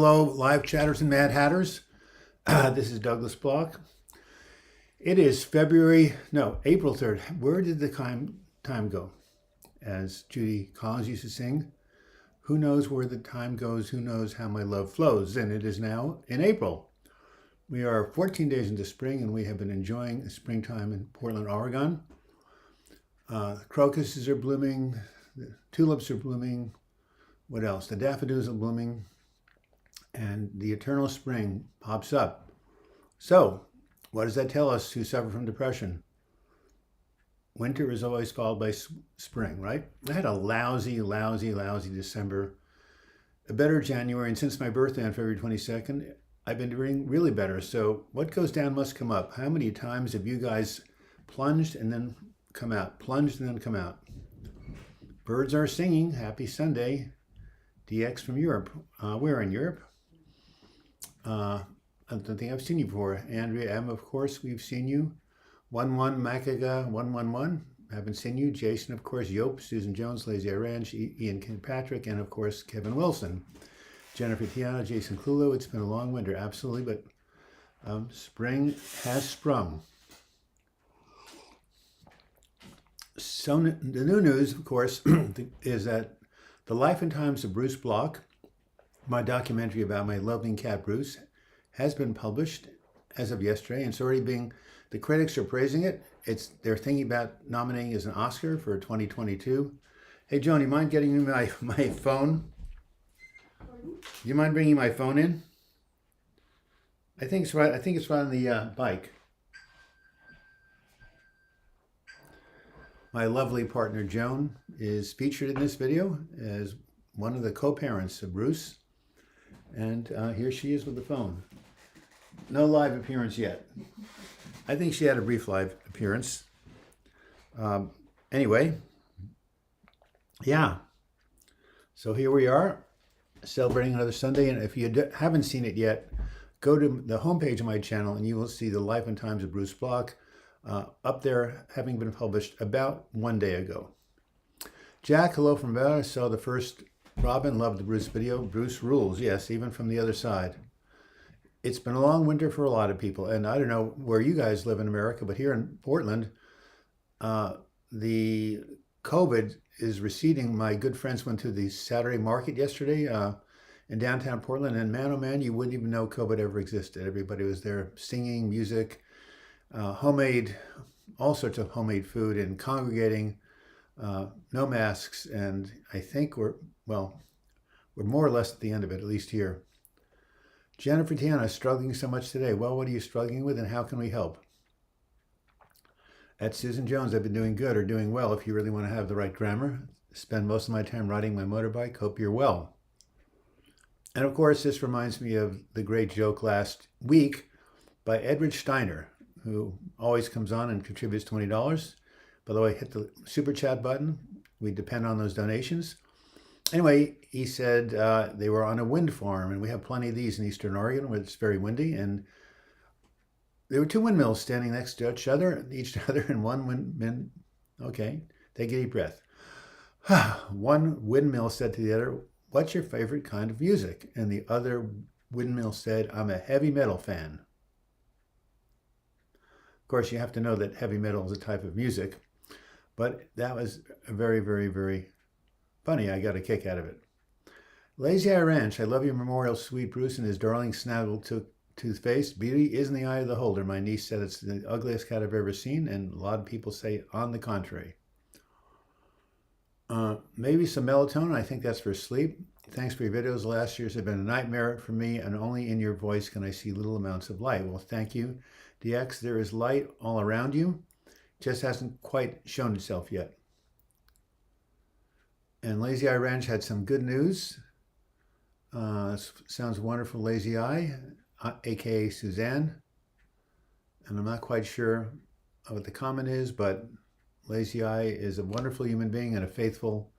hello, live chatters and Mad Hatters. This is Douglas Bloch. It is April 3rd. Where did the time go? As Judy Collins used to sing, who knows where the time goes, who knows how my love flows. And it is now in April. We are 14 days into spring and we have been enjoying springtime in Portland, Oregon. Crocuses are blooming, the tulips are blooming. What else? The daffodils are blooming. And the eternal spring pops up. So, what does that tell us who suffer from depression? Winter is always followed by spring, right? I had a lousy December, a better January, and since my birthday on February 22nd, I've been doing really better. So what goes down must come up. How many times have you guys plunged and then come out? Plunged and then come out. Birds are singing. Happy Sunday. DX from Europe. We're in Europe. I don't think I've seen you before. Andrea M, of course, we've seen you. 11 Makaga 111, haven't seen you. Jason, of course, Yope, Susan Jones, Lazy Ranch, Ian Patrick, and of course, Kevin Wilson. Jennifer Tiana, Jason Clulo. It's been a long winter, absolutely, but spring has sprung. So the new news, of course, is that The Life and Times of Bruce Bloch, my documentary about my loving cat Bruce, has been published as of yesterday, and it's already being, the critics are praising it. They're thinking about nominating as an Oscar for 2022. Hey, Joan, you mind getting me my phone? Do you mind bringing my phone in? I think it's right on the bike. My lovely partner Joan is featured in this video as one of the co-parents of Bruce. And here she is with the phone. No live appearance yet. I think she had a brief live appearance. Anyway, yeah. So here we are, celebrating another Sunday. And if you haven't seen it yet, go to the homepage of my channel and you will see The Life and Times of Bruce Bloch up there, having been published about 1 day ago. Jack, hello from Bella. I saw the first Robin, loved the Bruce video. Bruce rules, yes, even from the other side. It's been a long winter for a lot of people, and I don't know where you guys live in America, but here in Portland, the COVID is receding. My good friends went to the Saturday market yesterday in downtown Portland, and man, oh man, you wouldn't even know COVID ever existed. Everybody was there singing, music, homemade, all sorts of homemade food, and congregating, no masks, and I think we're more or less at the end of it, at least here. Jennifer Tiana, struggling so much today. Well, what are you struggling with and how can we help? At Susan Jones, I've been doing good or doing well if you really want to have the right grammar. Spend most of my time riding my motorbike. Hope you're well. And of course, this reminds me of the great joke last week by Edward Steiner, who always comes on and contributes $20. By the way, hit the super chat button. We depend on those donations. Anyway, he said they were on a wind farm, and we have plenty of these in Eastern Oregon where it's very windy. And there were two windmills standing next to each other, and one windmill. Okay, take a deep breath. One windmill said to the other, "What's your favorite kind of music?" And the other windmill said, "I'm a heavy metal fan." Of course, you have to know that heavy metal is a type of music, but that was very, very, very funny. I got a kick out of it. Lazy Eye Ranch, I love your memorial, sweet Bruce and his darling snaggle toothpaste. Beauty is in the eye of the holder. My niece said it's the ugliest cat I've ever seen, and a lot of people say on the contrary. Maybe some melatonin. I think that's for sleep. Thanks for your videos. The last years have been a nightmare for me, and only in your voice can I see little amounts of light. Well, thank you, DX. There is light all around you. Just hasn't quite shown itself yet. And Lazy Eye Ranch had some good news. Sounds wonderful, Lazy Eye, aka Suzanne. And I'm not quite sure what the comment is, but Lazy Eye is a wonderful human being and a faithful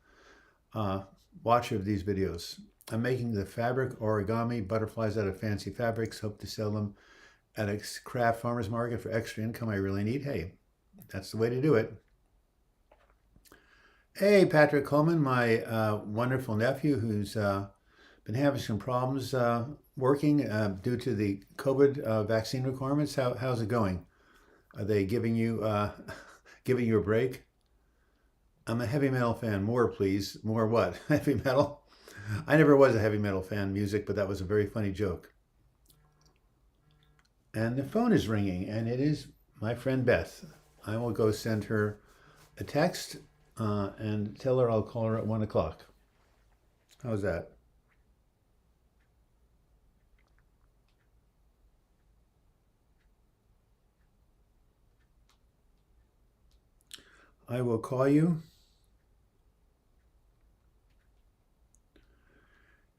watcher of these videos. I'm making the fabric origami butterflies out of fancy fabrics. Hope to sell them at a craft farmer's market for extra income I really need. Hey, that's the way to do it. Hey, Patrick Coleman, my wonderful nephew who's been having some problems working due to the COVID vaccine requirements. How's it going? Are they giving you giving you a break? I'm a heavy metal fan. More, please. More what? Heavy metal? I never was a heavy metal fan music, but that was a very funny joke. And the phone is ringing, and it is my friend Beth. I will go send her a text and tell her I'll call her at 1 o'clock. How's that? I will call you.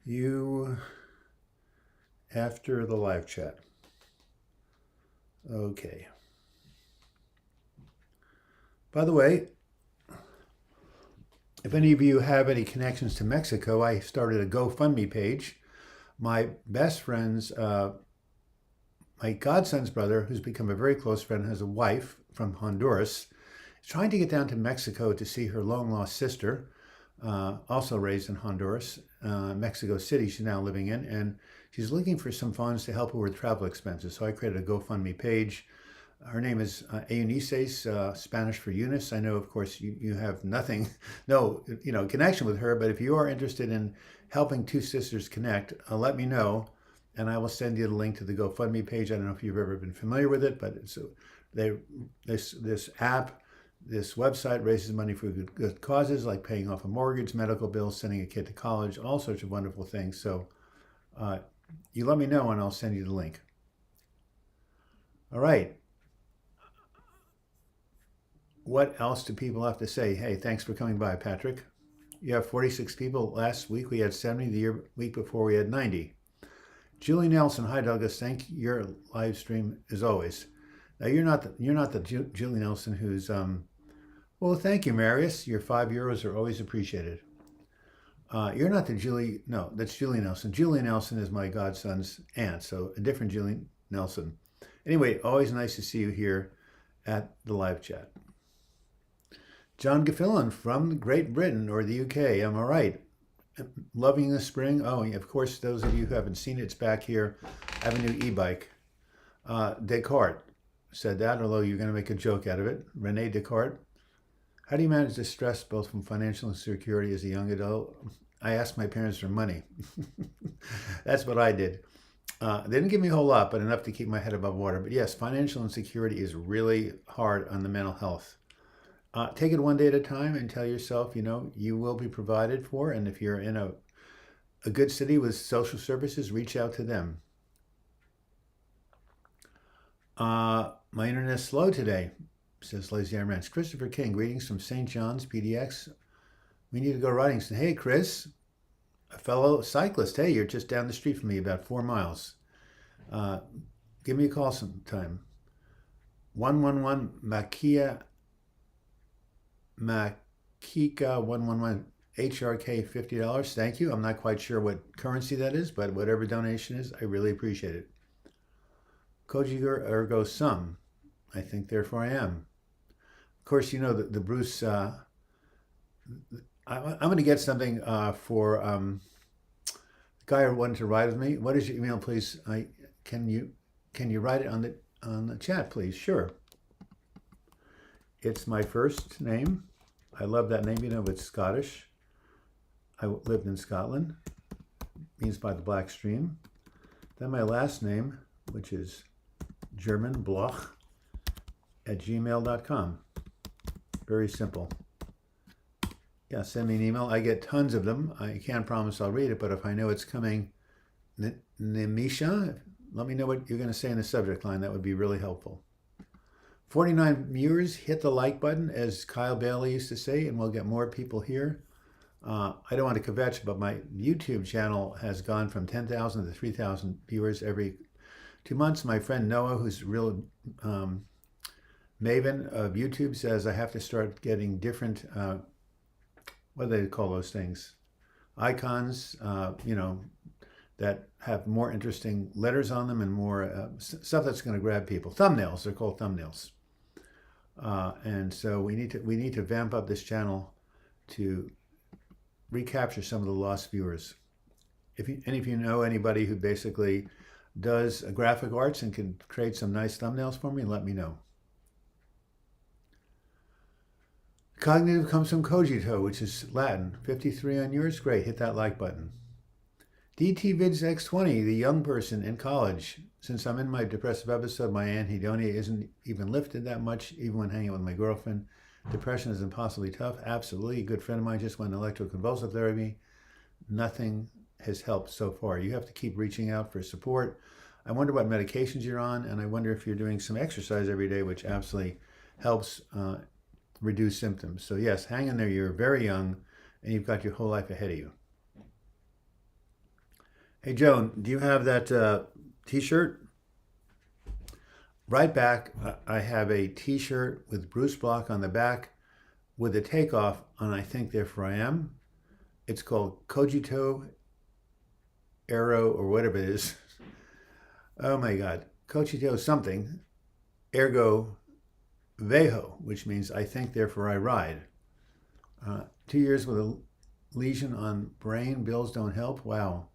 You after the live chat. Okay. By the way, if any of you have any connections to Mexico, I started a GoFundMe page. My best friend's, my godson's brother, who's become a very close friend, has a wife from Honduras, is trying to get down to Mexico to see her long-lost sister, also raised in Honduras, Mexico City she's now living in, and she's looking for some funds to help her with travel expenses. So I created a GoFundMe page. Her name is Eunices, Spanish for Eunice. I know, of course, you have nothing, no, connection with her, but if you are interested in helping two sisters connect, let me know, and I will send you the link to the GoFundMe page. I don't know if you've ever been familiar with it, but this app, this website raises money for good causes, like paying off a mortgage, medical bills, sending a kid to college, all sorts of wonderful things. So you let me know, and I'll send you the link. All right. What else do people have to say? Hey, thanks for coming by, Patrick. You have 46 people. Last week we had 70. The week before we had 90. Julie Nelson, hi Douglas. Thank your live stream as always. Now you're not the Julie Nelson who's well, thank you, Marius. Your €5 are always appreciated. You're not the Julie. No, that's Julie Nelson. Julie Nelson is my godson's aunt, so a different Julie Nelson. Anyway, always nice to see you here at the live chat. John Gaffillon from Great Britain or the UK. Am I right? Loving the spring. Oh, of course, those of you who haven't seen it, it's back here. I have a new e-bike. Descartes said that, although you're going to make a joke out of it. Rene Descartes. How do you manage the stress both from financial insecurity as a young adult? I asked my parents for money. That's what I did. They didn't give me a whole lot, but enough to keep my head above water. But yes, financial insecurity is really hard on the mental health. Take it one day at a time and tell yourself, you will be provided for. And if you're in a good city with social services, reach out to them. My internet's slow today, says Lazy Iron Ranch. Christopher King, greetings from St. John's, PDX. We need to go riding. So, hey, Chris, a fellow cyclist. Hey, you're just down the street from me, about 4 miles. Give me a call sometime. 111 Makika 111 HRK $50. Thank you. I'm not quite sure what currency that is, but whatever donation is, I really appreciate it. Cogiger ergo sum. I think therefore I am. Of course, the Bruce. I'm going to get something for the guy who wanted to ride with me. What is your email, please? Can you write it on the chat, please? Sure. It's my first name. I love that name. It's Scottish. I lived in Scotland. Means by the Black Stream. Then my last name, which is German, Bloch, at gmail.com. Very simple. Yeah, send me an email. I get tons of them. I can't promise I'll read it, but if I know it's coming, Nimisha, let me know what you're going to say in the subject line. That would be really helpful. 49 viewers, hit the like button, as Kyle Bailey used to say, and we'll get more people here. I don't want to kvetch, but my YouTube channel has gone from 10,000 to 3,000 viewers every 2 months. My friend Noah, who's a real maven of YouTube, says I have to start getting different, what do they call those things? Icons, that have more interesting letters on them and more stuff that's going to grab people. Thumbnails, they're called thumbnails. And so we need to vamp up this channel to recapture some of the lost viewers. if any of you know anybody who basically does graphic arts and can create some nice thumbnails for me, let me know. Cognitive comes from cogito, which is Latin. 53 on yours? Great, hit that like button. DTVids X20, the young person in college. Since I'm in my depressive episode, my anhedonia isn't even lifted that much, even when hanging out with my girlfriend. Depression is impossibly tough. Absolutely. A good friend of mine just went electroconvulsive therapy. Nothing has helped so far. You have to keep reaching out for support. I wonder what medications you're on, and I wonder if you're doing some exercise every day, which absolutely helps reduce symptoms. So yes, hang in there. You're very young, and you've got your whole life ahead of you. Hey, Joan, do you have that t-shirt? Right back, I have a t-shirt with Bruce Bloch on the back with a takeoff on I Think Therefore I Am. It's called Cogito Ergo or whatever it is. Oh my God. Cogito something. Ergo Veho, which means I think therefore I ride. 2 years with a lesion on brain. Bills don't help. Wow.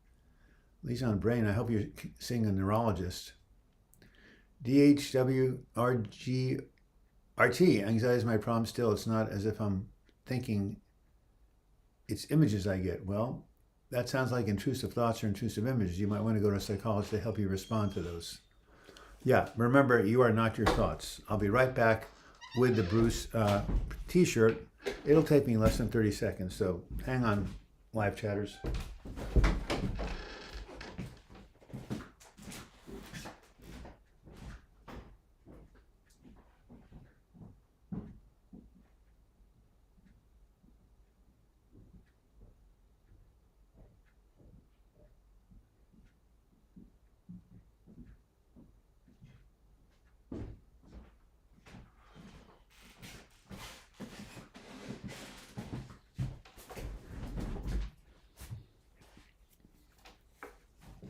Lesion on brain. I hope you're seeing a neurologist. DHWRGRT. Anxiety is my problem still. It's not as if I'm thinking. It's images I get. Well, that sounds like intrusive thoughts or intrusive images. You might want to go to a psychologist to help you respond to those. Yeah, remember, you are not your thoughts. I'll be right back with the Bruce t-shirt. It'll take me less than 30 seconds, so hang on, live chatters.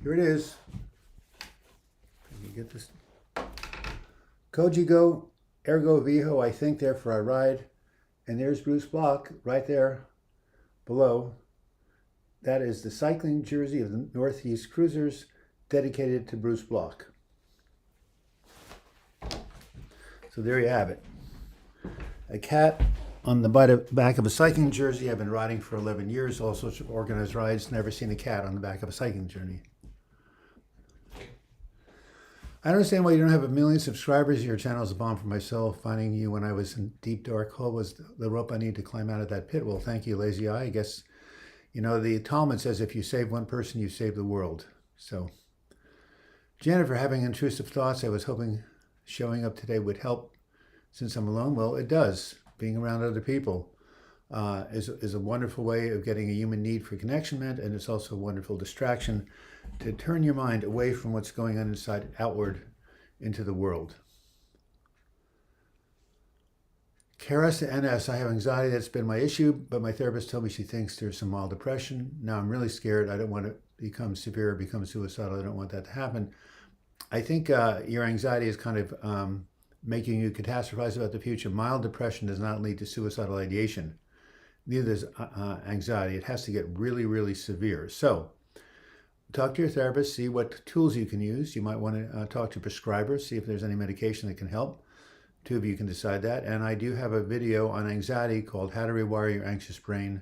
Here it is. Can you get this? Cogito Ergo Veho, I think therefore I ride. And there's Bruce Bloch right there below. That is the cycling jersey of the Northeast Cruisers dedicated to Bruce Bloch. So there you have it. A cat on the back of a cycling jersey. I've been riding for 11 years, all sorts of organized rides. Never seen a cat on the back of a cycling journey. I don't understand why you don't have 1 million subscribers. Your channel is a bomb for myself. Finding you when I was in deep dark hole was the rope I need to climb out of that pit. Well, thank you, lazy eye. I guess, you know, the Talmud says if you save one person, you save the world. So, Jennifer, having intrusive thoughts, I was hoping showing up today would help since I'm alone. Well, it does. Being around other people is a wonderful way of getting a human need for connection met, and it's also a wonderful distraction to turn your mind away from what's going on inside, outward into the world. Karas NS, I have anxiety. That's been my issue, but my therapist told me she thinks there's some mild depression. Now I'm really scared. I don't want to become severe, become suicidal. I don't want that to happen. I think your anxiety is kind of making you catastrophize about the future. Mild depression does not lead to suicidal ideation. Neither does anxiety. It has to get really, really severe. So talk to your therapist, see what tools you can use. You might want to talk to prescribers, see if there's any medication that can help. Two of you can decide that. And I do have a video on anxiety called How to Rewire Your Anxious Brain.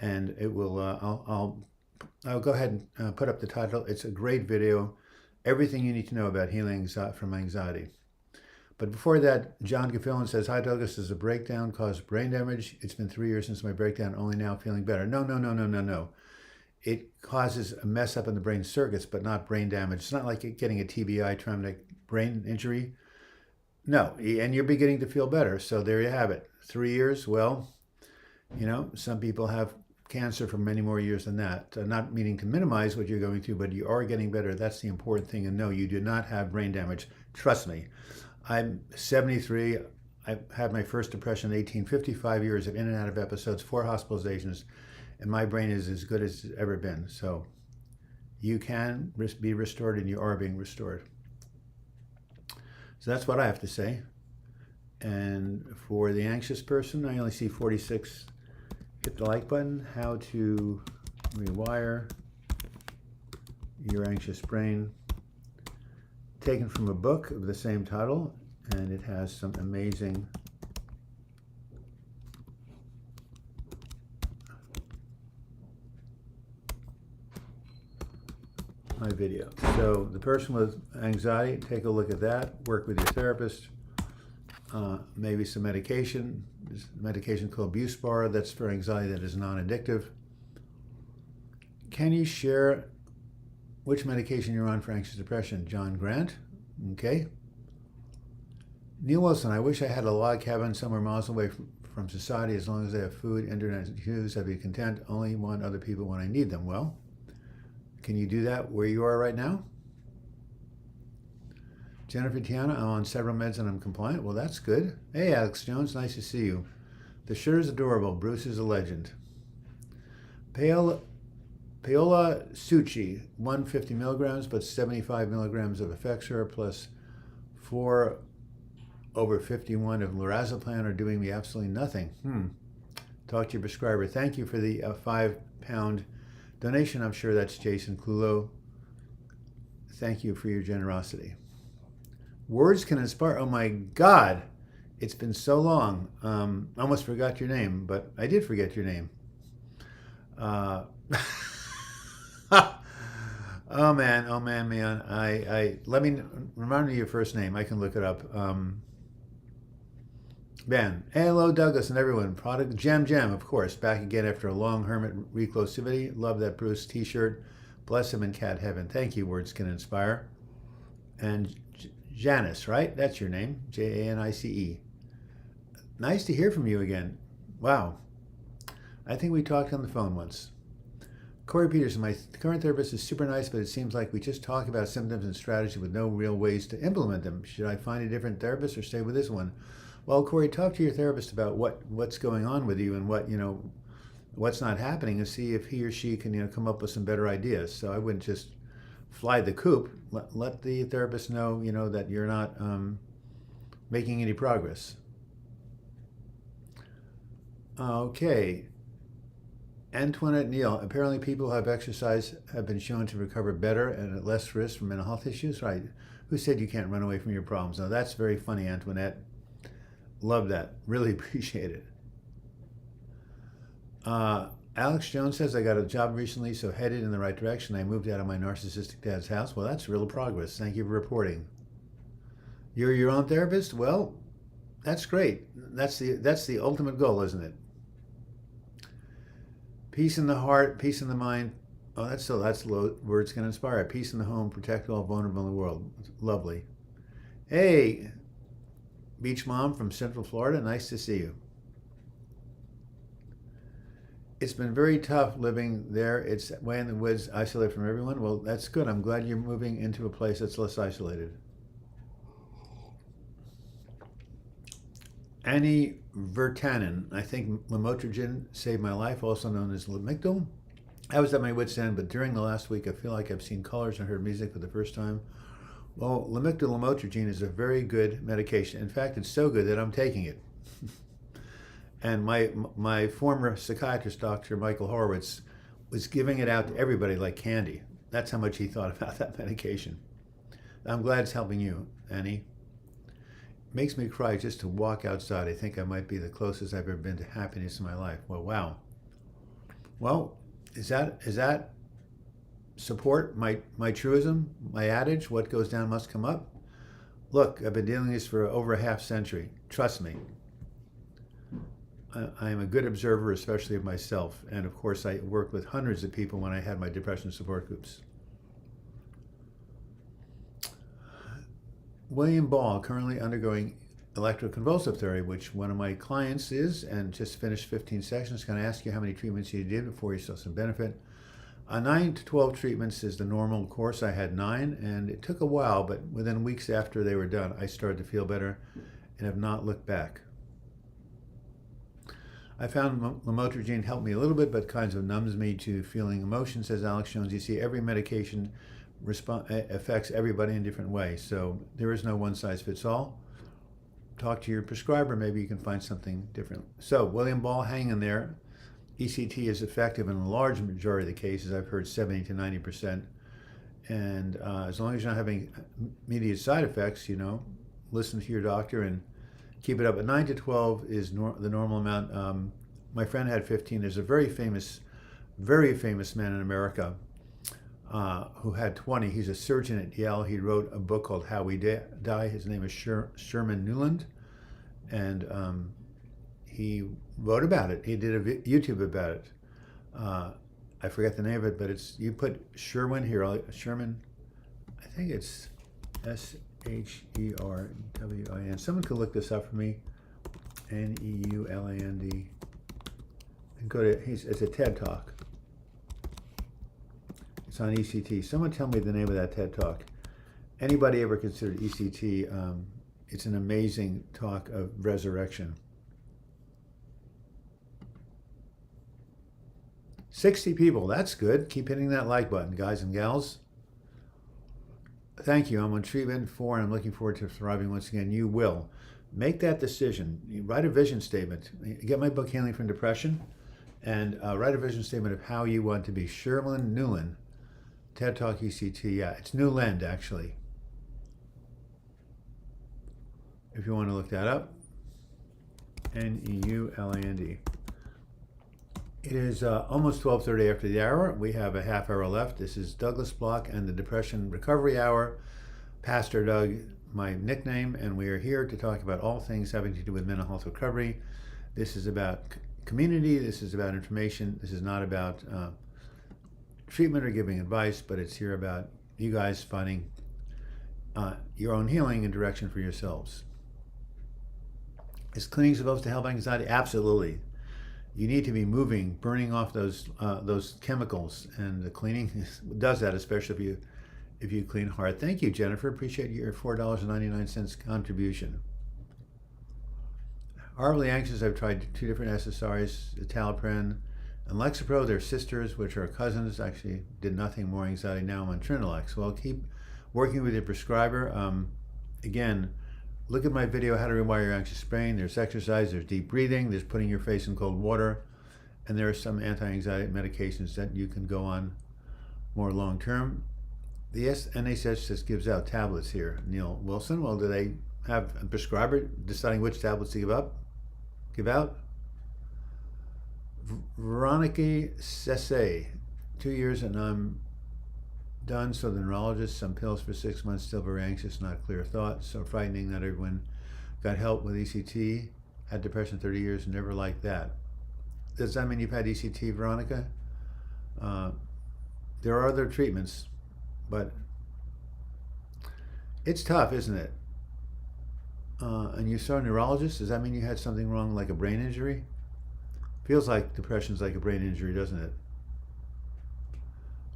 And it will, I'll go ahead and put up the title. It's a great video. Everything you need to know about healing from anxiety. But before that, John Gaffilan says, hi, Douglas, does a breakdown cause brain damage? It's been 3 years since my breakdown, only now feeling better. No. It causes a mess up in the brain circuits, but not brain damage. It's not like getting a TBI, traumatic brain injury. No, and you're beginning to feel better. So there you have it. 3 years, well, you know, some people have cancer for many more years than that. Not meaning to minimize what you're going through, but you are getting better. That's the important thing. And no, you do not have brain damage. Trust me. I'm 73. I had my first depression in 1855 years of in and out of episodes, 4 hospitalizations, and my brain is as good as it's ever been. So you can be restored, and you are being restored. So that's what I have to say. And for the anxious person, I only see 46. Hit the like button. How to rewire Your Anxious Brain, taken from a book of the same title, and it has some amazing video. So the person with anxiety, take a look at that, work with your therapist, maybe some medication. There's a medication called Buspar that's for anxiety that is non-addictive. Can you share which medication you're on for anxious depression? John Grant. Okay. Neil Wilson, I wish I had a log cabin somewhere miles away from society. As long as I have food, internet, and shoes, I'd be content. Only want other people when I need them. Well, can you do that where you are right now? Jennifer Tiana, I'm on several meds and I'm compliant. Well, that's good. Hey, Alex Jones, nice to see you. The shirt is adorable. Bruce is a legend. Paola Suchi, 150 milligrams, but 75 milligrams of Effexor plus 4/51 of lorazepam are doing me absolutely nothing. Talk to your prescriber. Thank you for the £5 donation. I'm sure that's Jason Clulo. Thank you for your generosity. Words can inspire. Oh my God, it's been so long. I almost forgot your name, but I did forget your name. Oh man. Let me remind me of your first name. I can look it up. Ben. Hey, hello, Douglas and everyone. Product Jam, of course. Back again after a long hermit reclusivity. Love that Bruce t-shirt. Bless him in cat heaven. Thank you. Words can inspire. And Janice, right? That's your name. Janice. Nice to hear from you again. Wow. I think we talked on the phone once. Corey Peterson, my current therapist is super nice, but it seems like we just talk about symptoms and strategy with no real ways to implement them. Should I find a different therapist or stay with this one? Well, Corey, talk to your therapist about what's going on with you and what's not happening, and see if he or she can come up with some better ideas. So I wouldn't just fly the coop. Let the therapist know that you're not making any progress. Okay. Antoinette Neal, apparently people who have exercise have been shown to recover better and at less risk from mental health issues. Right. Who said you can't run away from your problems? Now, that's very funny, Antoinette. Love that. Really appreciate it. Alex Jones says, I got a job recently, so headed in the right direction. I moved out of my narcissistic dad's house. Well, that's real progress. Thank you for reporting. You're your own therapist? Well, that's great. That's the ultimate goal, isn't it? Peace in the heart, peace in the mind. Oh, that's low. Words can inspire. Peace in the home, protect all vulnerable in the world. Lovely. Hey, Beach Mom from Central Florida. Nice to see you. It's been very tough living there. It's way in the woods, isolated from everyone. Well, that's good. I'm glad you're moving into a place that's less isolated. Annie Vertanen, I think lamotrigine saved my life, also known as Lamictal. I was at my wit's end, but during the last week, I feel like I've seen colors and heard music for the first time. Well, Lamictal lamotrigine is a very good medication. In fact, it's so good that I'm taking it. And my former psychiatrist, Dr. Michael Horowitz, was giving it out to everybody like candy. That's how much he thought about that medication. I'm glad it's helping you, Annie. It makes me cry just to walk outside. I think I might be the closest I've ever been to happiness in my life. Well, wow. Well, is that support my truism, my adage, what goes down must come up? Look, I've been dealing with this for over a half century. Trust me. I am a good observer, especially of myself. And of course, I worked with hundreds of people when I had my depression support groups. William Ball, currently undergoing electroconvulsive therapy, which one of my clients is, and just finished 15 sessions. Can I ask you how many treatments you did before you saw some benefit? 9 to 12 treatments is the normal course. I had 9, and it took a while, but within weeks after they were done, I started to feel better and have not looked back. I found lamotrigine helped me a little bit, but kinds of numbs me to feeling emotion, says Alex Jones. You see, every medication affects everybody in a different way, so there is no one size fits all. Talk to your prescriber, maybe you can find something different. So, William Ball, hang in there. ECT is effective in a large majority of the cases. I've heard 70 to 90%. And as long as you're not having immediate side effects, listen to your doctor and keep it up. But 9 to 12 is the normal amount. My friend had 15. There's a very famous man in America who had 20. He's a surgeon at Yale. He wrote a book called How We Die. His name is Sherman Newland. And he wrote about it. He did a YouTube about it. I forget the name of it, but you put Sherwin here. Sherman, I think it's Sherwin. Someone could look this up for me. Neuland. And go to, it's a TED Talk. It's on ECT. Someone tell me the name of that TED Talk. Anybody ever considered ECT? It's an amazing talk of resurrection. 60 people, that's good. Keep hitting that like button, guys and gals. Thank you. I'm on treatment 4 and I'm looking forward to thriving once again. You will. Make that decision. You write a vision statement. Get my book, Healing from Depression, and write a vision statement of how you want to be. Sherman Newland, TED Talk ECT. Yeah, it's Newland, actually. If you want to look that up. Neuland. It is almost 12:30 after the hour. We have a half hour left. This is Douglas Bloch and the Depression Recovery Hour. Pastor Doug, my nickname, and we are here to talk about all things having to do with mental health recovery. This is about community. This is about information. This is not about treatment or giving advice, but it's here about you guys finding your own healing and direction for yourselves. Is cleaning supposed to help anxiety? Absolutely. You need to be moving, burning off those chemicals, and the cleaning does that, especially if you clean hard. Thank you, Jennifer. Appreciate your $4.99 contribution. Horribly anxious. I've tried 2 different SSRIs, Citalopram and Lexapro. They're sisters, which are cousins. Actually, did nothing more anxiety. Now I'm on Trinalex. Well, keep working with your prescriber. Again, look at my video, How to Rewire Your Anxious Brain. There's exercise, there's deep breathing, there's putting your face in cold water, and there are some anti-anxiety medications that you can go on more long-term. The NHS just gives out tablets here. Neil Wilson, well, do they have a prescriber deciding which tablets to give out? Veronica Sesse, 2 years and I'm done. So the neurologist, some pills for 6 months, still very anxious, not clear thought, so frightening. Not everyone got help with ECT, had depression 30 years, never liked that. Does that mean you've had ECT, Veronica? There are other treatments, but it's tough, isn't it? And you saw a neurologist, does that mean you had something wrong, like a brain injury? Feels like depression's like a brain injury, doesn't it?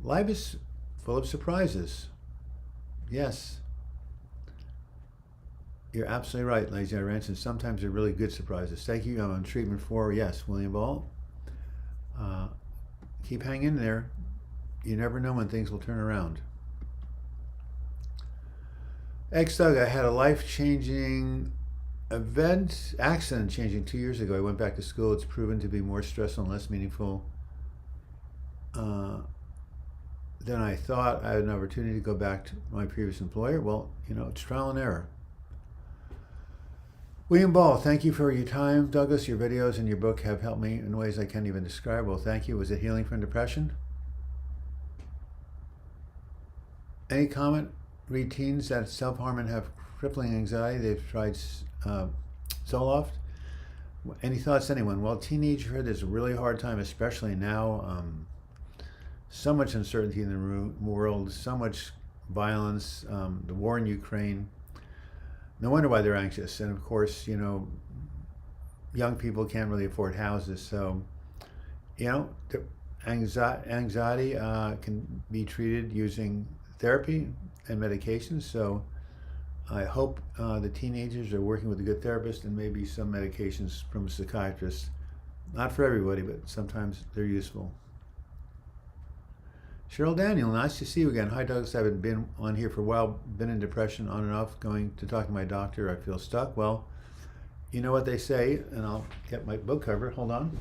Life is full of surprises. Yes. You're absolutely right, Lazy Ranch, sometimes they're really good surprises. Thank you. I'm on treatment 4. Yes, William Ball. Keep hanging in there. You never know when things will turn around. Doug, I had a life-changing accident changing 2 years ago. I went back to school. It's proven to be more stressful and less meaningful than I thought. I had an opportunity to go back to my previous employer. Well, it's trial and error. William Ball, thank you for your time. Douglas, your videos and your book have helped me in ways I can't even describe. Well, thank you. Was it healing from depression? Any comment? Read teens that self-harm and have crippling anxiety. They've tried Zoloft. Any thoughts, anyone? Well, teenagerhood is a really hard time, especially now. So much uncertainty in the world, so much violence, the war in Ukraine. No wonder why they're anxious. And of course, young people can't really afford houses. So, anxiety can be treated using therapy and medications. So I hope the teenagers are working with a good therapist and maybe some medications from a psychiatrist. Not for everybody, but sometimes they're useful. Cheryl Daniel, nice to see you again. Hi, Douglas. I haven't been on here for a while. Been in depression on and off. Going to talk to my doctor. I feel stuck. Well, you know what they say, and I'll get my book cover. Hold on.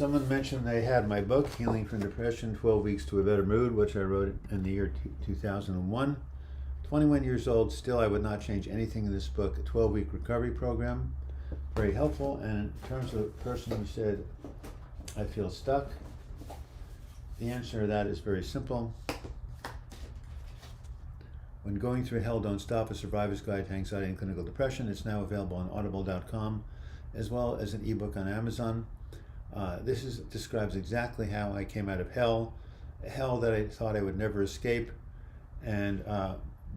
Someone mentioned they had my book, Healing from Depression, 12 Weeks to a Better Mood, which I wrote in the year 2001. 21 years old, still I would not change anything in this book. A 12-week recovery program, very helpful. And in terms of a person who said, I feel stuck, the answer to that is very simple. When Going Through Hell, Don't Stop, A Survivor's Guide to Anxiety and Clinical Depression. It's now available on audible.com, as well as an ebook on Amazon. This describes exactly how I came out of hell, a hell that I thought I would never escape, and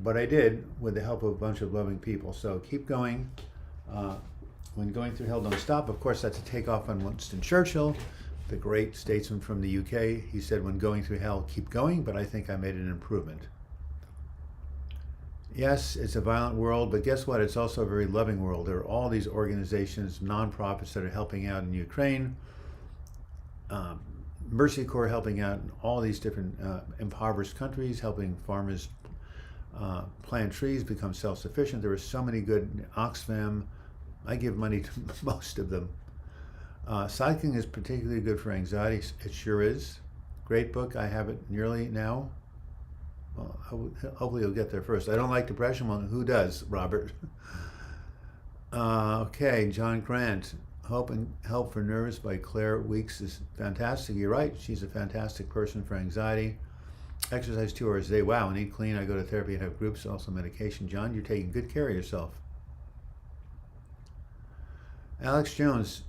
but I did with the help of a bunch of loving people. So keep going. When Going Through Hell, Don't Stop. Of course, that's a takeoff on Winston Churchill, the great statesman from the UK. He said, when going through hell, keep going, but I think I made an improvement. Yes, it's a violent world, but guess what? It's also a very loving world. There are all these organizations, nonprofits that are helping out in Ukraine, Mercy Corps helping out in all these different impoverished countries, helping farmers plant trees, become self-sufficient. There are so many good, Oxfam. I give money to most of them. Cycling is particularly good for anxiety. It sure is. Great book. I have it nearly now. Well, hopefully you'll get there first. I don't like depression. Well, who does, Robert? Okay, John Grant. Hope and Help for Nerves by Claire Weeks is fantastic. You're right. She's a fantastic person for anxiety. Exercise 2 hours a day. Wow, and eat clean. I go to therapy and have groups, also medication. John, you're taking good care of yourself. Alex Jones.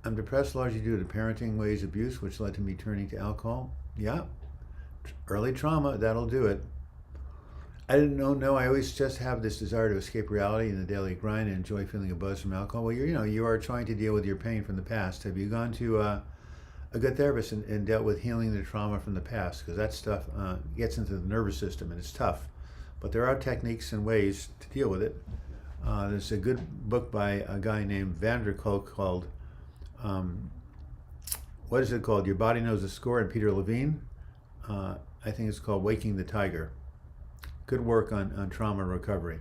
I'm depressed largely due to parenting ways abuse, which led to me turning to alcohol. Yeah. Early trauma, that'll do it. I didn't know. I always just have this desire to escape reality in the daily grind and enjoy feeling a buzz from alcohol. Well, you are trying to deal with your pain from the past. Have you gone to a good therapist and dealt with healing the trauma from the past? Because that stuff gets into the nervous system and it's tough. But there are techniques and ways to deal with it. There's a good book by a guy named Vander Kolk called, what is it called? Your Body Knows the Score, and Peter Levine. I think it's called Waking the Tiger. Good work on trauma recovery.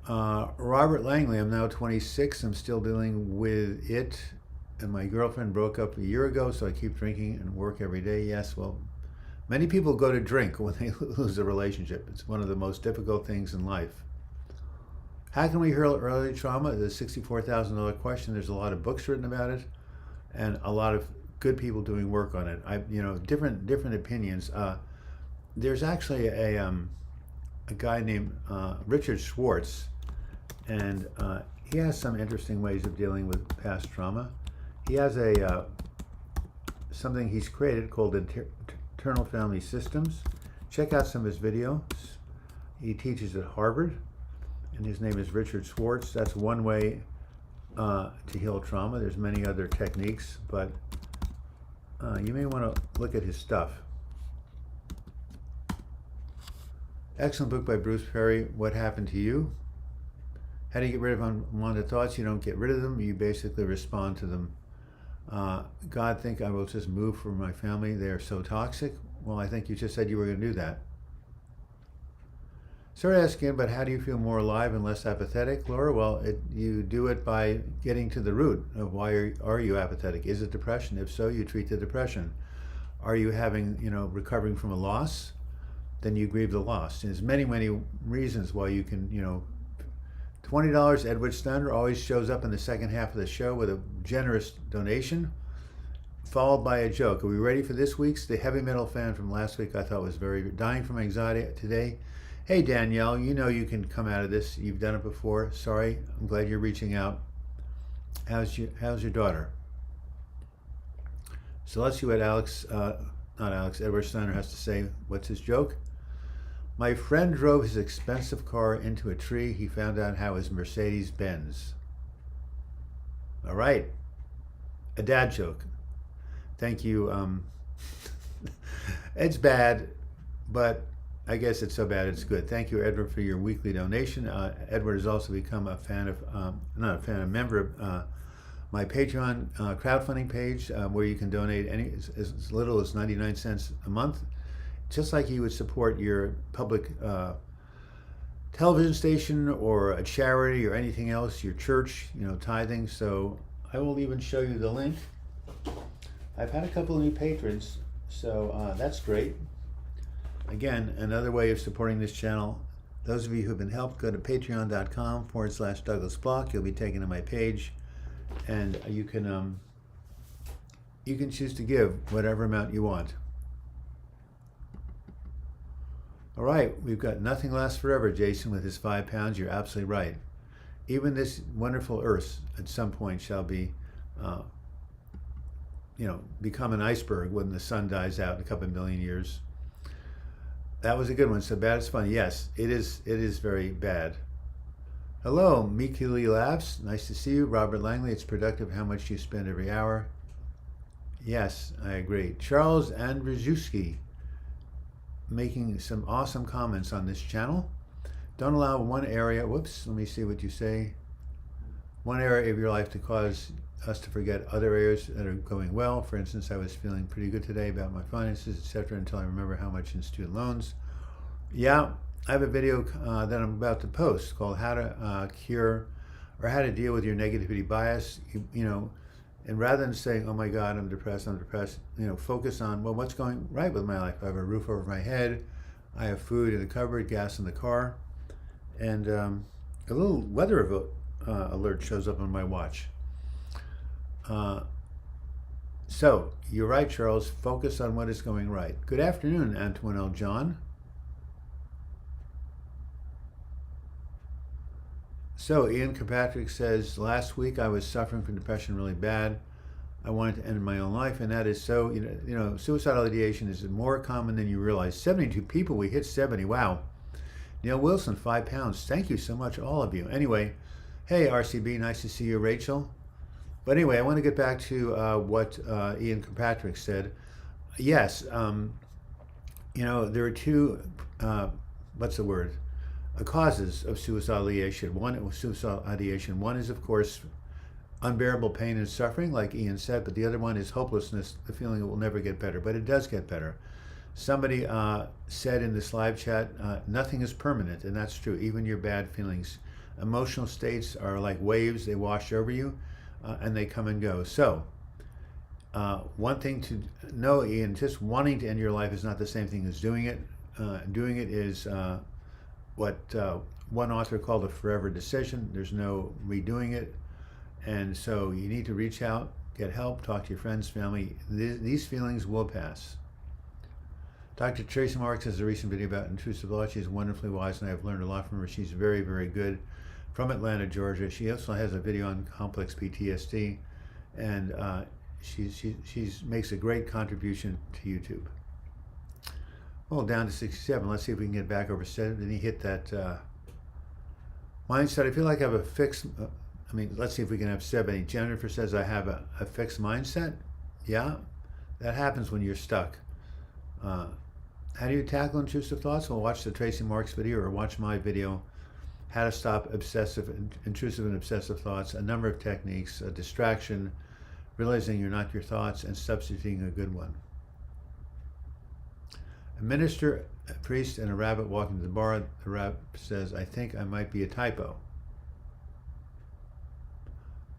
Robert Langley, I'm now 26. I'm still dealing with it. And my girlfriend broke up a year ago, so I keep drinking and work every day. Yes, well, many people go to drink when they lose a relationship. It's one of the most difficult things in life. How can we heal early trauma? The $64,000 question. There's a lot of books written about it, and a lot of good people doing work on it. Different opinions. There's actually a guy named Richard Schwartz, and he has some interesting ways of dealing with past trauma. He has something he's created called Internal Family Systems. Check out some of his videos. He teaches at Harvard, and his name is Richard Schwartz. That's one way to heal trauma. There's many other techniques, but you may want to look at his stuff. Excellent book by Bruce Perry, What Happened to You? How do you get rid of unwanted thoughts? You don't get rid of them, you basically respond to them. God, think I will just move from my family. They are so toxic. Well, I think you just said you were going to do that. Sorry asking, but how do you feel more alive and less apathetic, Laura? Well, you do it by getting to the root of why are you apathetic. Is it depression? If so, you treat the depression. Are you recovering from a loss? Then you grieve the loss. And there's many, many reasons why you can, $20, Edward Stunner always shows up in the second half of the show with a generous donation, followed by a joke. Are we ready for this week's? The heavy metal fan from last week I thought was very dying from anxiety today. Hey Danielle, you can come out of this. You've done it before. Sorry, I'm glad you're reaching out. How's your daughter? So let's see what Edward Steiner has to say. What's his joke? My friend drove his expensive car into a tree. He found out how his Mercedes-Benz. All right, a dad joke. Thank you. It's bad, but I guess it's so bad it's good. Thank you, Edward, for your weekly donation. Edward has also become a member of my Patreon crowdfunding page, where you can donate as little as 99 cents a month, just like you would support your public television station or a charity or anything else, your church, tithing. So I will even show you the link I've had a couple of new patrons, so that's great. Again, another way of supporting this channel. Those of you who've been helped, go to patreon.com/Douglas Bloch. You'll be taken to my page, and you can choose to give whatever amount you want. All right, we've got nothing lasts forever, Jason, with his 5 pounds. You're absolutely right. Even this wonderful earth at some point shall be, become an iceberg when the sun dies out in a couple of million years. That was a good one. So bad it's funny. Yes, it is very bad. Hello, Miki Lee Laughs. Nice to see you. Robert Langley, it's productive how much you spend every hour. Yes, I agree. Charles Andrzejewski making some awesome comments on this channel. Don't allow one area, whoops, let me see what you say. One area of your life to cause us to forget other areas that are going well. For instance, I was feeling pretty good today about my finances, etc., until I remember how much in student loans. Yeah, I have a video that I'm about to post called how to cure or how to deal with your negativity bias. And rather than saying, oh my God, I'm depressed, focus on, well, what's going right with my life? I have a roof over my head, I have food in the cupboard, gas in the car, and a little weather alert shows up on my watch. So, you're right, Charles, focus on what is going right. Good afternoon, Antoine L. John. So, Ian Kirkpatrick says, last week I was suffering from depression really bad. I wanted to end my own life, and that is so, suicidal ideation is more common than you realize. 72 people, we hit 70, wow. Neil Wilson, 5 pounds. Thank you so much, all of you. Anyway, hey, RCB, nice to see you, Rachel. But anyway, I want to get back to what Ian Kirkpatrick said. Yes, there are two, causes of suicidal ideation. One is, of course, unbearable pain and suffering, like Ian said, but the other one is hopelessness, the feeling it will never get better, but it does get better. Somebody said in this live chat, nothing is permanent, and that's true, even your bad feelings. Emotional states are like waves, they wash over you, and they come and go. So, one thing to know, Ian, just wanting to end your life is not the same thing as doing it. Doing it is what one author called a forever decision. There's no redoing it. And so you need to reach out, get help, talk to your friends, family. These feelings will pass. Dr. Tracy Marks has a recent video about intrusive thoughts. She's wonderfully wise, and I've learned a lot from her. She's very, very good, from Atlanta, Georgia. She also has a video on complex PTSD, and she makes a great contribution to YouTube. Well, down to 67. Let's see if we can get back over 70. Hit that mindset. I feel like I have a fixed, let's see if we can have 70. Jennifer says I have a fixed mindset. Yeah, that happens when you're stuck. How do you tackle intrusive thoughts? Well, watch the Tracy Marks video or watch my video, How to Stop Intrusive and Obsessive Thoughts, a number of techniques, a distraction, realizing you're not your thoughts, and substituting a good one. A minister, a priest, and a rabbit walk into the bar. The rabbit says, I think I might be a typo.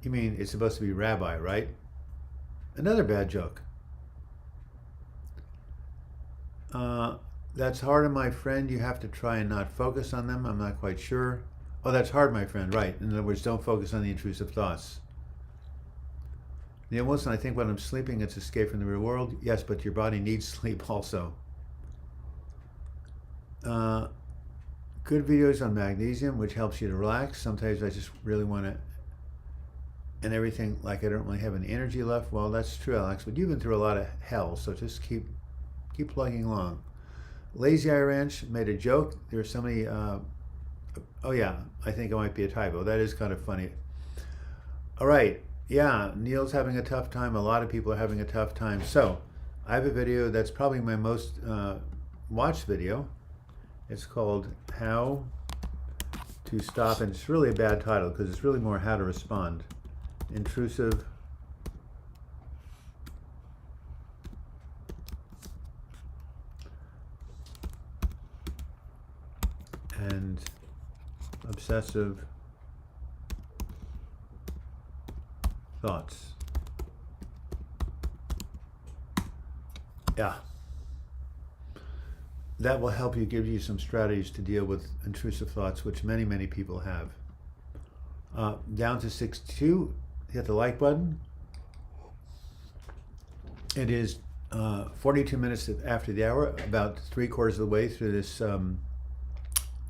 You mean it's supposed to be rabbi, right? Another bad joke. That's hard on my friend. You have to try and not focus on them. I'm not quite sure. Oh, that's hard, my friend. Right. In other words, don't focus on the intrusive thoughts. Neil Wilson, I think when I'm sleeping, it's escape from the real world. Yes, but your body needs sleep also. Good videos on magnesium, which helps you to relax. Sometimes I just really want to, and everything, like I don't really have any energy left. Well, that's true, Alex, but you've been through a lot of hell, so just keep plugging along. Lazy Eye Ranch made a joke. There's somebody, oh yeah, I think it might be a typo. That is kind of funny. All right, yeah, Neil's having a tough time. A lot of people are having a tough time. So I have a video that's probably my most watched video. It's called How to Stop, and it's really a bad title because it's really more how to respond. Intrusive and obsessive thoughts. Yeah. That will help you, give you some strategies to deal with intrusive thoughts, which many, many people have. Down to 62, hit the like button. It is 42 minutes after the hour, about 3/4 of the way through this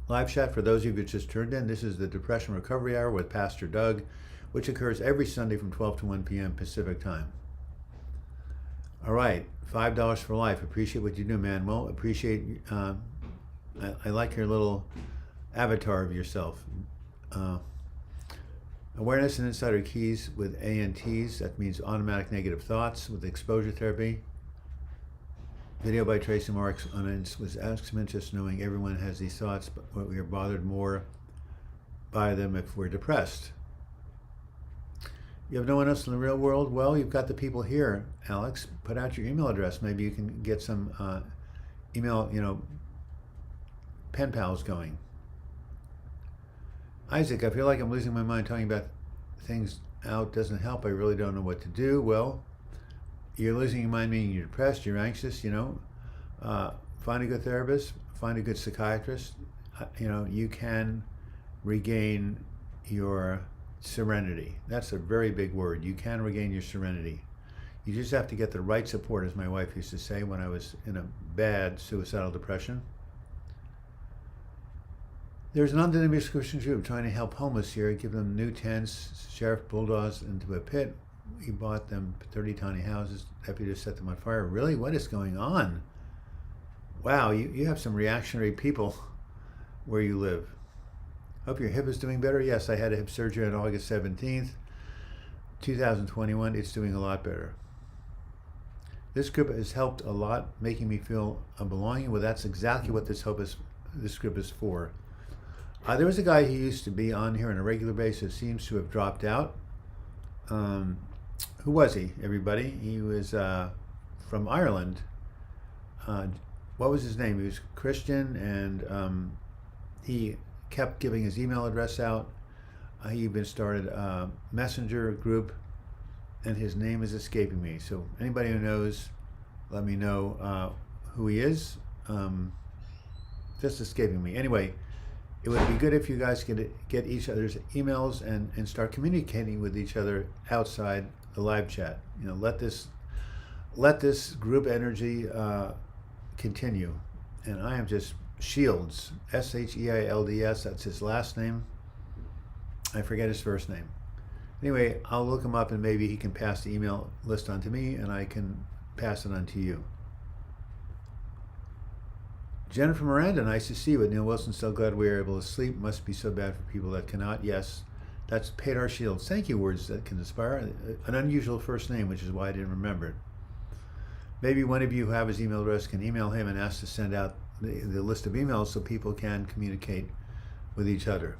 live chat. For those of you who just turned in, this is the Depression Recovery Hour with Pastor Doug, which occurs every Sunday from 12 to 1 p.m. Pacific time. All right, $5 for life. Appreciate what you do, Manuel. Appreciate, I like your little avatar of yourself. Awareness and Insider Keys with ANTs. That means automatic negative thoughts with exposure therapy. Video by Tracy Marks on it was excellent, just knowing everyone has these thoughts, but we are bothered more by them if we're depressed. You have no one else in the real world? Well, you've got the people here, Alex. Put out your email address. Maybe you can get some email, pen pals going. Isaac, I feel like I'm losing my mind talking about things out doesn't help. I really don't know what to do. Well, you're losing your mind meaning you're depressed, you're anxious, find a good therapist, find a good psychiatrist. You can regain your serenity. That's a very big word. You can regain your serenity. You just have to get the right support, as my wife used to say when I was in a bad suicidal depression. There's an undeniable Christian group trying to help homeless here, give them new tents, sheriff bulldozed into a pit. We bought them 30 tiny houses. Deputies set them on fire. Really? What is going on? Wow, you have some reactionary people where you live. Hope your hip is doing better. Yes, I had a hip surgery on August 17th, 2021. It's doing a lot better. This group has helped a lot, making me feel a belonging. Well, that's exactly what this group is for. There was a guy who used to be on here on a regular basis, seems to have dropped out. Who was he, everybody? He was from Ireland. What was his name? He was Christian, and he kept giving his email address out. He even started a messenger group, and his name is escaping me. So anybody who knows, let me know who he is. Just escaping me. Anyway, it would be good if you guys could get each other's emails and start communicating with each other outside the live chat. Let this group energy continue. And I am just Shields, Sheilds. That's his last name. I forget his first name. Anyway, I'll look him up and maybe he can pass the email list on to me and I can pass it on to you. Jennifer Miranda, nice to see you. With Neil Wilson, so glad we are able to sleep. Must be so bad for people that cannot. Yes, that's Pedar Shields. Thank you, words that can inspire. An unusual first name, which is why I didn't remember it. Maybe one of you who have his email address can email him and ask to send out the list of emails so people can communicate with each other.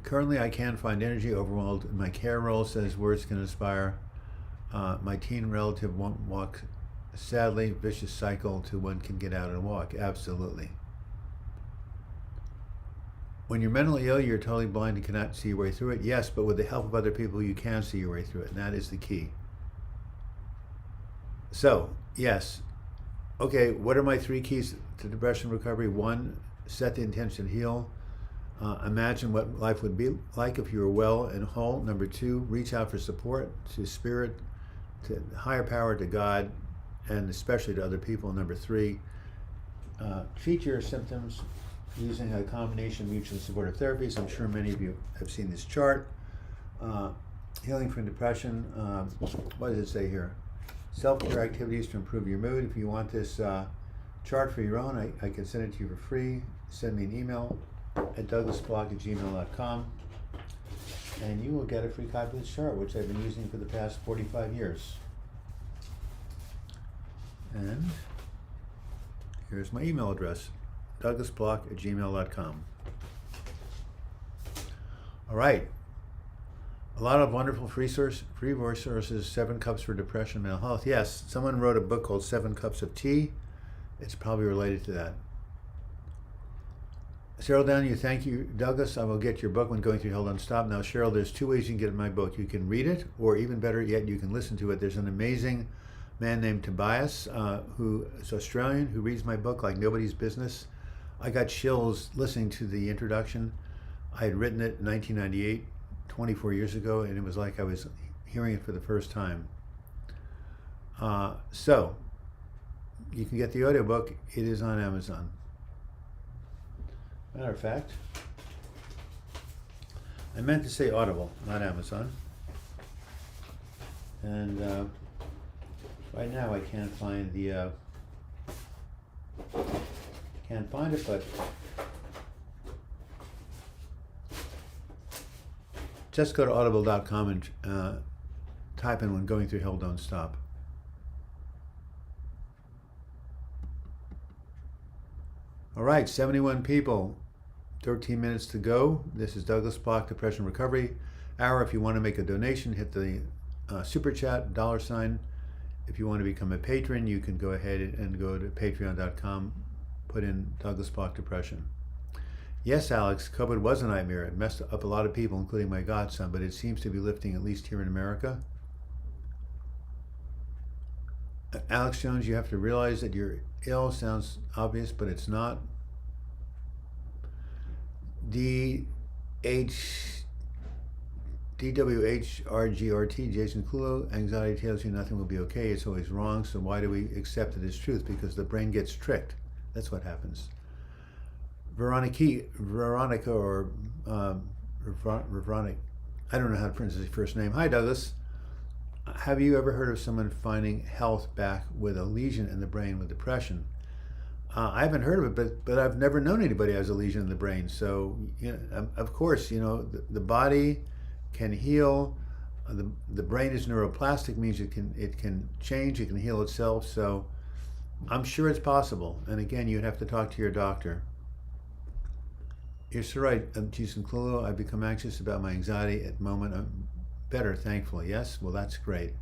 Currently, I can't find energy, overwhelmed in my care role, says words can inspire. My teen relative won't walk. Sadly, vicious cycle to one can get out and walk. Absolutely. When you're mentally ill, you're totally blind and cannot see your way through it. Yes, but with the help of other people, you can see your way through it, and that is the key. So, yes. Okay, what are my 3 keys to depression recovery? 1, set the intention to heal. Imagine what life would be like if you were well and whole. Number 2, reach out for support to spirit, to higher power, to God, and especially to other people. Number 3, treat your symptoms using a combination of mutually supportive therapies. I'm sure many of you have seen this chart. Healing from depression. What does it say here? Self-care activities to improve your mood. If you want this chart for your own, I can send it to you for free. Send me an email at douglasbloch@gmail.com, and you will get a free copy of this chart, which I've been using for the past 45 years. And here's my email address, douglasbloch@gmail.com. All right. A lot of wonderful free resources, 7 Cups for Depression and Mental Health. Yes, someone wrote a book called 7 Cups of Tea. It's probably related to that. Cheryl Downey, thank you. Douglas, I will get your book when going through Hell Don't Stop. Now, Cheryl, there's two ways you can get my book. You can read it, or even better yet, you can listen to it. There's an amazing man named Tobias, who is Australian, who reads my book like nobody's business. I got chills listening to the introduction. I had written it in 1998, 24 years ago, and it was like I was hearing it for the first time. So, you can get the audiobook. It is on Amazon. Matter of fact, I meant to say Audible, not Amazon. And right now I can't find the but just go to audible.com and type in "When Going Through Hell Don't Stop." All right, 71 people, 13 minutes to go. This is Douglas Bloch, Depression Recovery Hour. If you want to make a donation, hit the super chat, $. If you want to become a patron, you can go ahead and go to patreon.com, put in Douglas Bloch Depression. Yes, Alex, COVID was a nightmare. It messed up a lot of people, including my godson, but it seems to be lifting, at least here in America. Alex Jones, you have to realize that you're ill. Sounds obvious, but it's not. DWHRGRT, Jason Kulo, anxiety tells you nothing will be okay. It's always wrong. So why do we accept it as truth? Because the brain gets tricked. That's what happens. Veronica, or Veronica, I don't know how to pronounce his first name. Hi, Douglas. Have you ever heard of someone finding health back with a lesion in the brain with depression? I haven't heard of it, but I've never known anybody who has a lesion in the brain. So, of course, the body can heal. The brain is neuroplastic, means it can change, it can heal itself. So, I'm sure it's possible. And again, you'd have to talk to your doctor. You're so right, Jason Clulo. I've become anxious about my anxiety at the moment. I'm better, thankfully. Yes, well, that's great.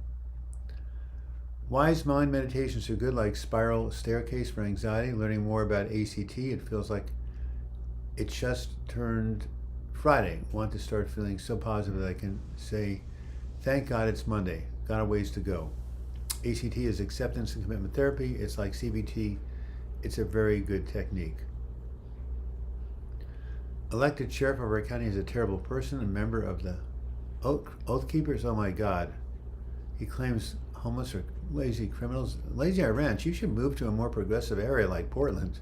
Why is mind meditation so good, like spiral staircase for anxiety? Learning more about ACT, it feels like it just turned Friday. Want to start feeling so positive that I can say, thank God it's Monday. Got a ways to go. ACT is acceptance and commitment therapy. It's like CBT. It's a very good technique. Elected sheriff of our county is a terrible person, a member of the Oath Keepers. Oh my God. He claims homeless are lazy criminals. Lazy Ranch, you should move to a more progressive area like Portland.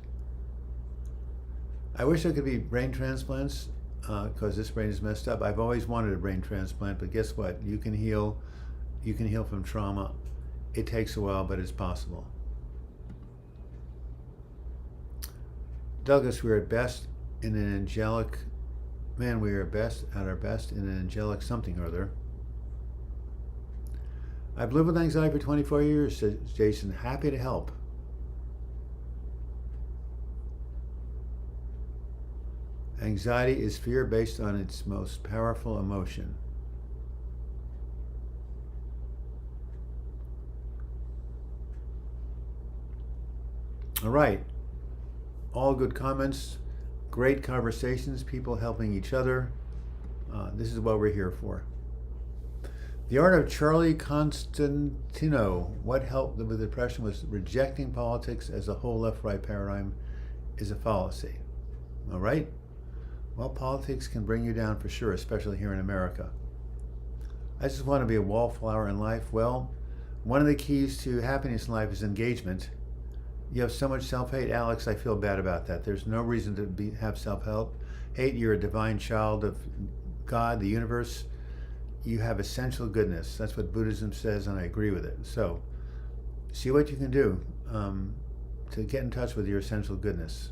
I wish there could be brain transplants because this brain is messed up. I've always wanted a brain transplant, but guess what? You can heal from trauma. It takes a while, but it's possible. Douglas, we're at best in an angelic, man, we are at our best in an angelic something or other. I've lived with anxiety for 24 years, says Jason. Happy to help. Anxiety is fear based on its most powerful emotion. All right. All good comments, great conversations, people helping each other. This is what we're here for. The art of Charlie Constantino. What helped with depression was rejecting politics as a whole left-right paradigm is a fallacy. All right? Well, politics can bring you down for sure, especially here in America. I just want to be a wallflower in life. Well, one of the keys to happiness in life is engagement. You have so much self-hate, Alex, I feel bad about that. There's no reason to have self-hate. You're a divine child of God, the universe. You have essential goodness. That's what Buddhism says, and I agree with it. So, see what you can do to get in touch with your essential goodness.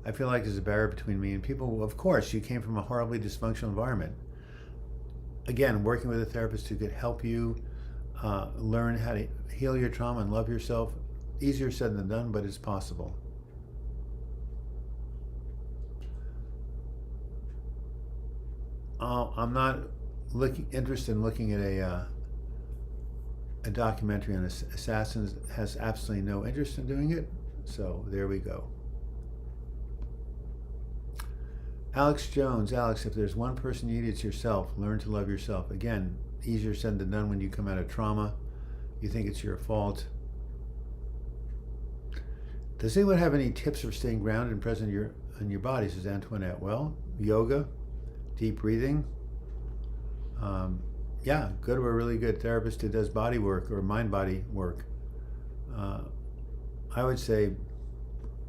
I feel like there's a barrier between me and people. Well, of course, you came from a horribly dysfunctional environment. Again, working with a therapist who could help you learn how to heal your trauma and love yourself. Easier said than done, but it's possible. I'm not interested in looking at a documentary on assassins. Has absolutely no interest in doing it. So there we go. Alex Jones, Alex, if there's one person you need, it's yourself. Learn to love yourself. Again, easier said than done when you come out of trauma. You think it's your fault. Does anyone have any tips for staying grounded and present in your body, says Antoinette? Well, yoga, deep breathing. Yeah, go to a really good therapist who does body work or mind-body work. I would say,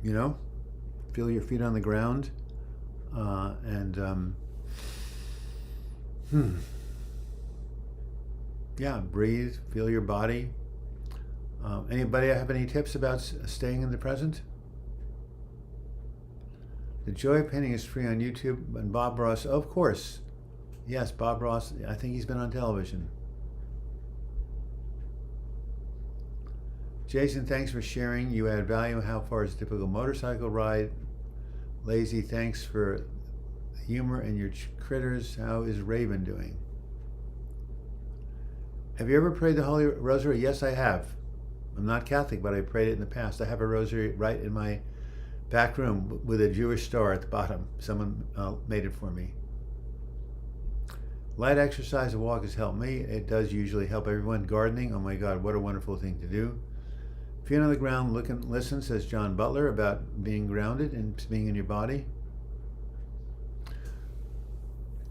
feel your feet on the ground yeah, breathe, feel your body. Anybody have any tips about staying in the present? The Joy of Painting is free on YouTube. And Bob Ross, of course. Yes, Bob Ross, I think he's been on television. Jason, thanks for sharing. You add value. How far is a typical motorcycle ride? Lazy, thanks for the humor and your critters. How is Raven doing? Have you ever prayed the Holy Rosary? Yes, I have. I'm not Catholic, but I prayed it in the past. I have a rosary right in my back room with a Jewish star at the bottom. Someone made it for me. Light exercise, a walk has helped me. It does usually help everyone. Gardening, oh my God, what a wonderful thing to do. Feet on the ground, look and listen, says John Butler, about being grounded and being in your body.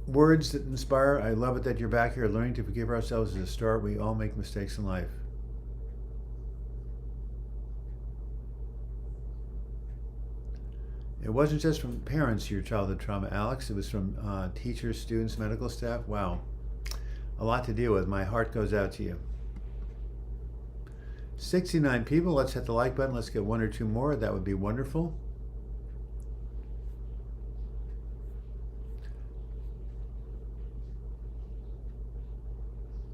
Words that inspire. I love it that you're back here. Learning to forgive ourselves is a start. We all make mistakes in life. It wasn't just from parents, your childhood trauma, Alex. It was from teachers, students, medical staff. Wow. A lot to deal with. My heart goes out to you. 69 people. Let's hit the like button. Let's get one or two more. That would be wonderful.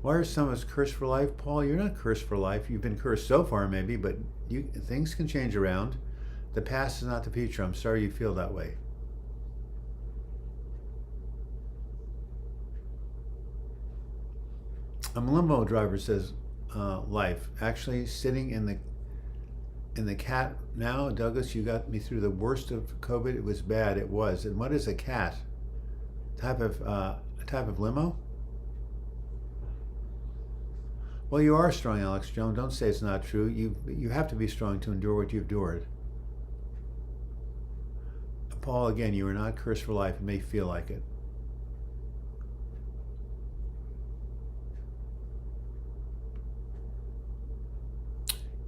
Why are some of us cursed for life? Paul, you're not cursed for life. You've been cursed so far, maybe, but things can change around. The past is not the future. I'm sorry you feel that way. A limo driver says, life. Actually, sitting in the cat now, Douglas, you got me through the worst of COVID. It was bad. It was. And what is a cat? A type of limo? Well, you are strong, Alex Jones. Don't say it's not true. You have to be strong to endure what you've endured. Paul, again, you are not cursed for life. It may feel like it.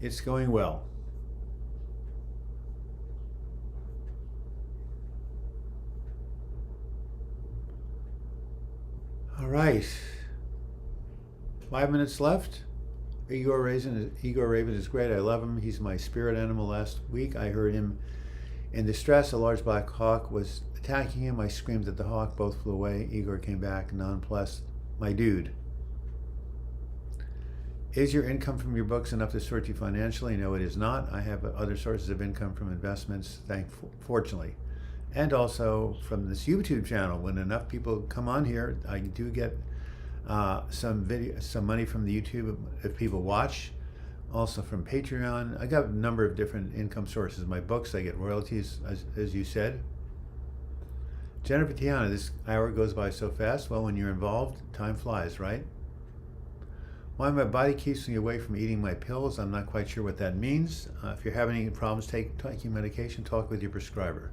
It's going well. All right. 5 minutes left. Igor Raven is great. I love him. He's my spirit animal. Last week I heard him in distress. A large black hawk was attacking him. I screamed at the hawk. Both flew away. Igor came back nonplussed. My dude. Is your income from your books enough to support you financially? No, it is not. I have other sources of income from investments, fortunately. And also from this YouTube channel. When enough people come on here, I do get some money from the YouTube if people watch. Also from Patreon. I got a number of different income sources. My books, I get royalties, as you said. Jennifer Tiana, this hour goes by so fast. Well, when you're involved, time flies, right? Why my body keeps me away from eating my pills, I'm not quite sure what that means. If you're having any problems taking medication, talk with your prescriber.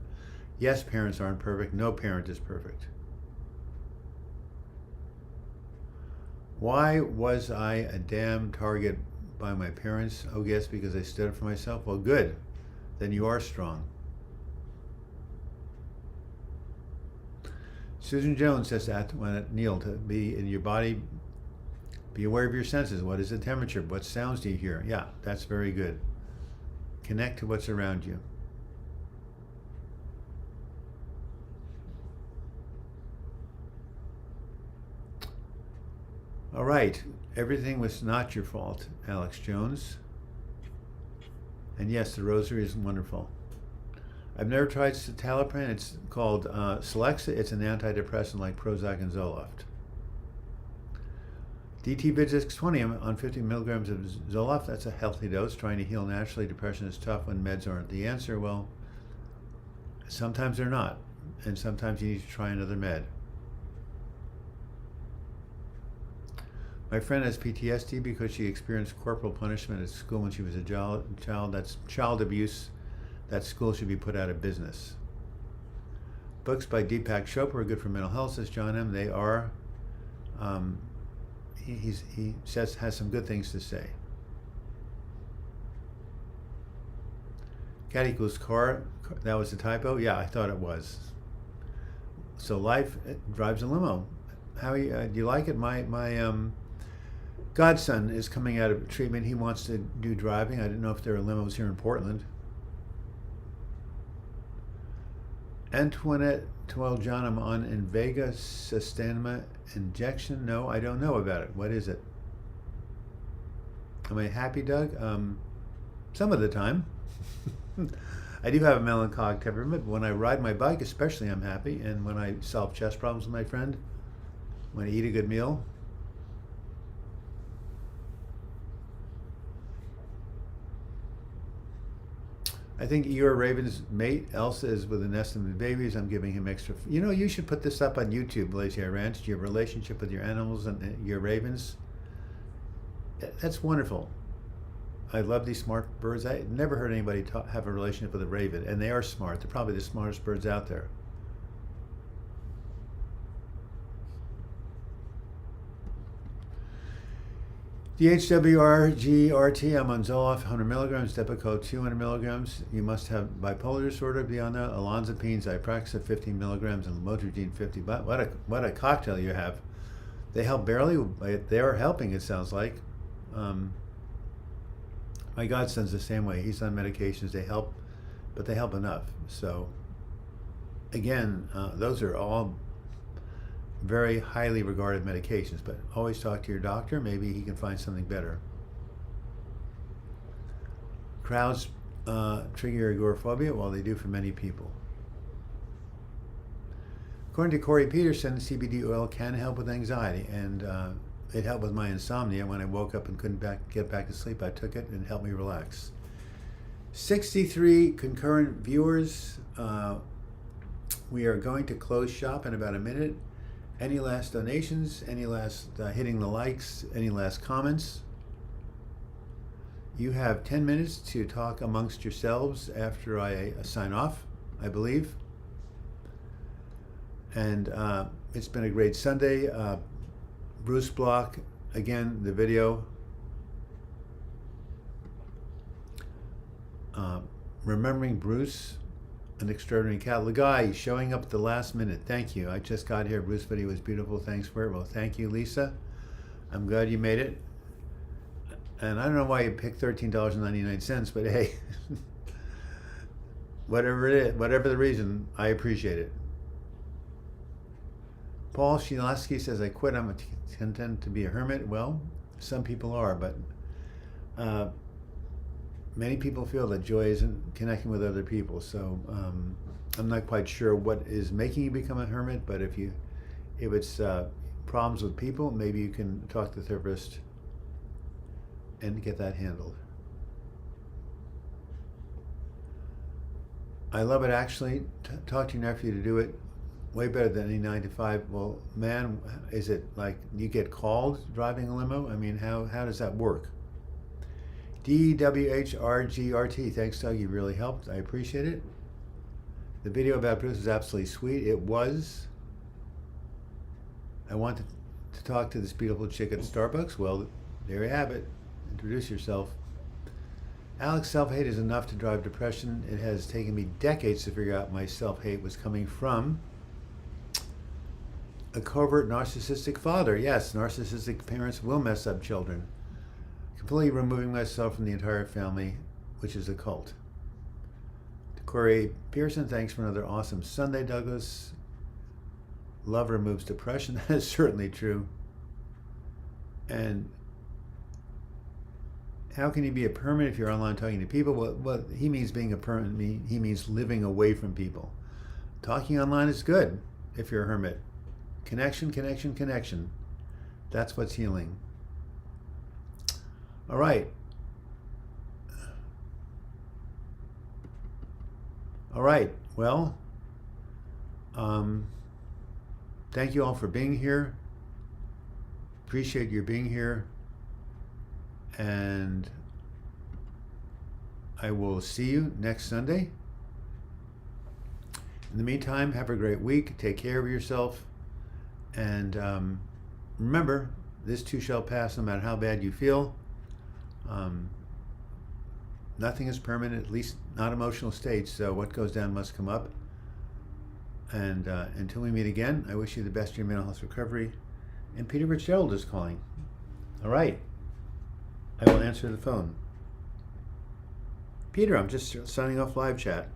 Yes, parents aren't perfect. No parent is perfect. Why was I a damn target by my parents? Oh, yes, because I stood up for myself. Well, good. Then you are strong. Susan Jones says that when Neil, to be in your body, be aware of your senses. What is the temperature? What sounds do you hear? Yeah, that's very good. Connect to what's around you. All right. Everything was not your fault, Alex Jones. And yes, the rosary is wonderful. I've never tried citalopram. It's called Celexa. It's an antidepressant like Prozac and Zoloft. DT Vidix 20 on 50 milligrams of Zoloft. That's a healthy dose. Trying to heal naturally. Depression is tough when meds aren't the answer. Well, sometimes they're not. and sometimes you need to try another med. My friend has PTSD because she experienced corporal punishment at school when she was a child. That's child abuse. That school should be put out of business. Books by Deepak Chopra are good for mental health, says John M. They are. He says has some good things to say. Cat equals car. That was a typo? Yeah, I thought it was. So life drives a limo. How do you like it? My godson is coming out of treatment. He wants to do driving. I didn't know if there are limos here in Portland. Antoinette, 12 John, I'm on Invega Sustainma injection. No, I don't know about it. What is it? Am I happy, Doug? Some of the time. I do have a melancholic temperament, but when I ride my bike especially, I'm happy. And when I solve chess problems with my friend, when I eat a good meal. I think you're Raven's mate. Elsa is with a nest of babies. I'm giving him extra. You know, you should put this up on YouTube, Lazy Eye Ranch. Your relationship with your animals and your ravens. That's wonderful. I love these smart birds. I never heard anybody have a relationship with a raven, and they are smart. They're probably the smartest birds out there. DHWRGRT, I'm on Zoloft, 100 milligrams, Depakote, 200 milligrams. You must have bipolar disorder to be on that. Olanzapine, Zyprexa, 15 milligrams, and Lamotrigine, 50. But what a cocktail you have. They help barely. They are helping, it sounds like. My godson's the same way. He's on medications. They help, but they help enough. So, again, those are all very highly regarded medications, but always talk to your doctor. Maybe he can find something better. Crowds trigger agoraphobia. Well, they do for many people. According to Corey Peterson, CBD oil can help with anxiety, and it helped with my insomnia. When I woke up and couldn't get back to sleep, I took it and it helped me relax. 63 concurrent viewers. We are going to close shop in about a minute. Any last donations? Any last hitting the likes? Any last comments? You have 10 minutes to talk amongst yourselves after I sign off, I believe. And it's been a great Sunday. Bruce Bloch, again, the video. Remembering Bruce, an extraordinary cat. Lagai, showing up at the last minute. Thank you. I just got here. Bruce video was beautiful. Thanks for it. Well, thank you, Lisa. I'm glad you made it. And I don't know why you picked $13.99, but hey, whatever it is, whatever the reason, I appreciate it. Paul Shilasky says, I quit. I'm content to be a hermit. Well, some people are, but many people feel that joy isn't connecting with other people. So I'm not quite sure what is making you become a hermit, but if it's problems with people, maybe you can talk to the therapist and get that handled. I love it, actually. Talk to your nephew to do it. Way better than any 9 to 5. Well, man, is it like you get called driving a limo? I mean, how does that work? DWHRGRT, thanks, Doug. You really helped. I appreciate it. The video about Bruce was absolutely sweet. It was. I wanted to talk to this beautiful chick at Starbucks. Well, there you have it. Introduce yourself. Alex, self-hate is enough to drive depression. It has taken me decades to figure out my self-hate was coming from a covert narcissistic father. Yes, narcissistic parents will mess up children. Completely removing myself from the entire family, which is a cult. To Corey Pearson, thanks for another awesome Sunday, Douglas. Love removes depression. That is certainly true. And how can you be a permanent if you're online talking to people? Well, he means being a permanent. He means living away from people. Talking online is good if you're a hermit. Connection, connection, connection. That's what's healing. All right. All right. Well, Thank you all for being here. Appreciate your being here. And I will see you next Sunday. In the meantime, have a great week. Take care of yourself. And remember, this too shall pass no matter how bad you feel. Nothing is permanent, at least not emotional states. So what goes down must come up. And until we meet again, I wish you the best in your mental health recovery. And Peter Fitzgerald is calling. All right. I will answer the phone. Peter, I'm just signing off live chat.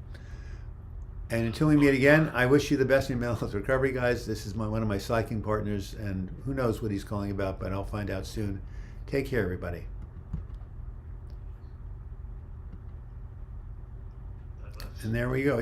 And until we meet again, I wish you the best in your mental health recovery, guys. This is one of my psyching partners, and who knows what he's calling about, but I'll find out soon. Take care, everybody. And there we go.